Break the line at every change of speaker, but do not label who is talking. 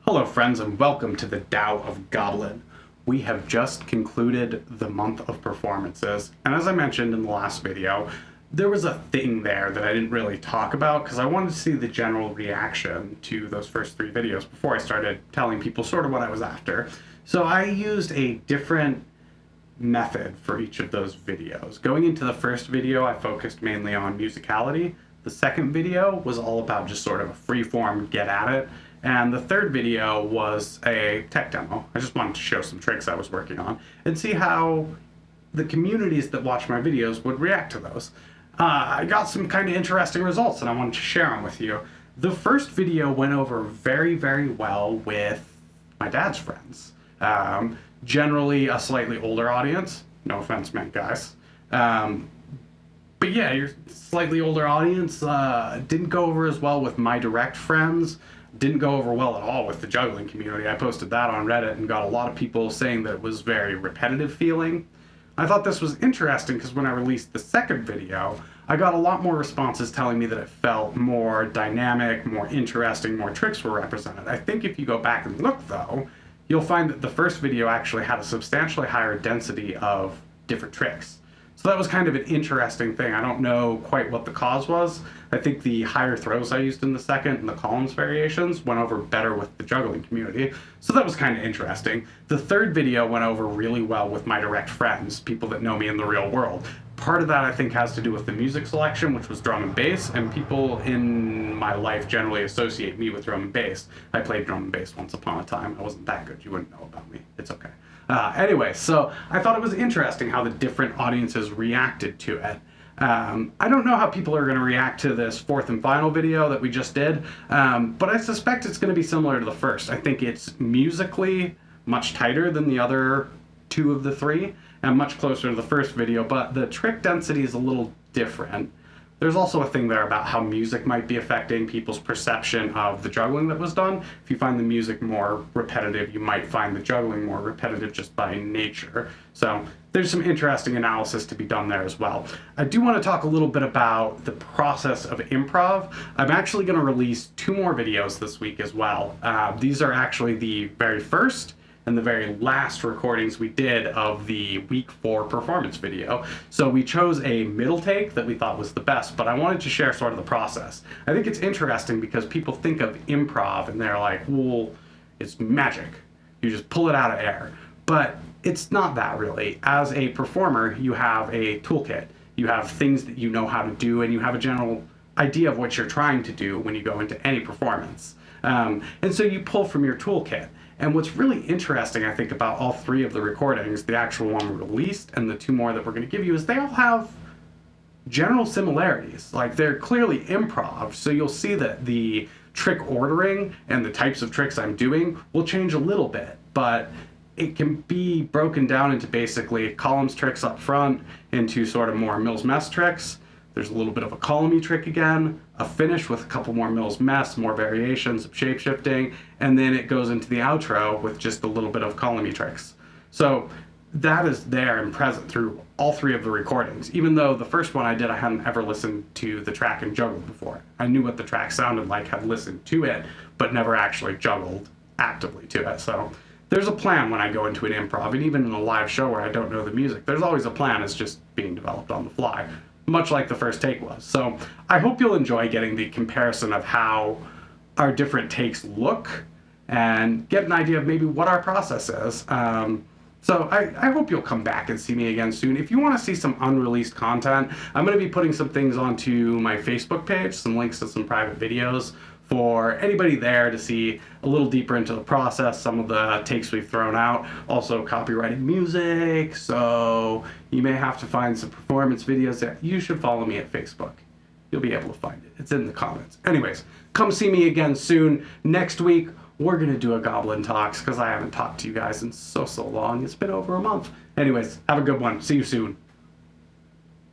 Hello friends and welcome to the Tao of Goblin. We have just concluded the month of performances, and as I mentioned in the last video, there was a thing there that I didn't really talk about because I wanted to see the general reaction to those first three videos before I started telling people sort of what I was after. So I used a different method for each of those videos. Going into the first video, I focused mainly on musicality. The second video was all about just sort of a free-form get at it. And the third video was a tech demo. I just wanted to show some tricks I was working on and see how the communities that watch my videos would react to those. I got some kind of interesting results and I wanted to share them with you. The first video went over very, very well with my dad's friends. Generally a slightly older audience. No offense meant, guys. But yeah, your slightly older audience didn't go over as well with my direct friends. Didn't go over well at all with the juggling community. I posted that on Reddit and got a lot of people saying that it was very repetitive feeling. I thought this was interesting because when I released the second video, I got a lot more responses telling me that it felt more dynamic, more interesting, more tricks were represented. I think if you go back and look though, you'll find that the first video actually had a substantially higher density of different tricks. So that was kind of an interesting thing. I don't know quite what the cause was. I think the higher throws I used in the second and the columns variations went over better with the juggling community. So that was kind of interesting. The third video went over really well with my direct friends, people that know me in the real world. Part of that I think has to do with the music selection, which was drum and bass, and people in my life generally associate me with drum and bass. I played drum and bass once upon a time. I wasn't that good. You wouldn't know about me. It's okay. Anyway, so I thought it was interesting how the different audiences reacted to it. I don't know how people are going to react to this fourth and final video that we just did, but I suspect it's going to be similar to the first. I think it's musically much tighter than the other two of the three, and much closer to the first video, but the trick density is a little different. There's also a thing there about how music might be affecting people's perception of the juggling that was done. If you find the music more repetitive, you might find the juggling more repetitive just by nature. So there's some interesting analysis to be done there as well. I do want to talk a little bit about the process of improv. I'm actually going to release 2 more videos this week as well. These are actually the very first and the very last recordings we did of the week 4 performance video. So we chose a middle take that we thought was the best, but I wanted to share sort of the process. I think it's interesting because people think of improv and they're like, well, it's magic. You just pull it out of air. But it's not that really. As a performer, you have a toolkit. You have things that you know how to do, and you have a general idea of what you're trying to do when you go into any performance. And so you pull from your toolkit. And what's really interesting, I think, about all 3 of the recordings, the actual one we released and the 2 more that we're going to give you, is they all have general similarities. Like, they're clearly improv, so you'll see that the trick ordering and the types of tricks I'm doing will change a little bit, but it can be broken down into basically columns tricks up front, into sort of more Mills Mess tricks. There's a little bit of a column-y trick again, a finish with a couple more Mills Mess, more variations of shape-shifting, and then it goes into the outro with just a little bit of column-y tricks. So that is there and present through all 3 of the recordings. Even though the first one I did, I hadn't ever listened to the track in Juggler before. I knew what the track sounded like, had listened to it, but never actually juggled actively to it. So there's a plan when I go into an improv, and even in a live show where I don't know the music, there's always a plan. It's just being developed on the fly, much like the first take was. So I hope you'll enjoy getting the comparison of how our different takes look and get an idea of maybe what our process is. So I hope you'll come back and see me again soon. If you want to see some unreleased content, I'm going to be putting some things onto my Facebook page, some links to some private videos for anybody there to see a little deeper into the process, some of the takes we've thrown out, also copyrighted music, so you may have to find some performance videos there. You should follow me at Facebook. You'll be able to find it. It's in the comments. Anyways, come see me again soon. Next week, we're going to do a Goblin Talks because I haven't talked to you guys in so long. It's been over a month. Anyways, have a good one. See you soon.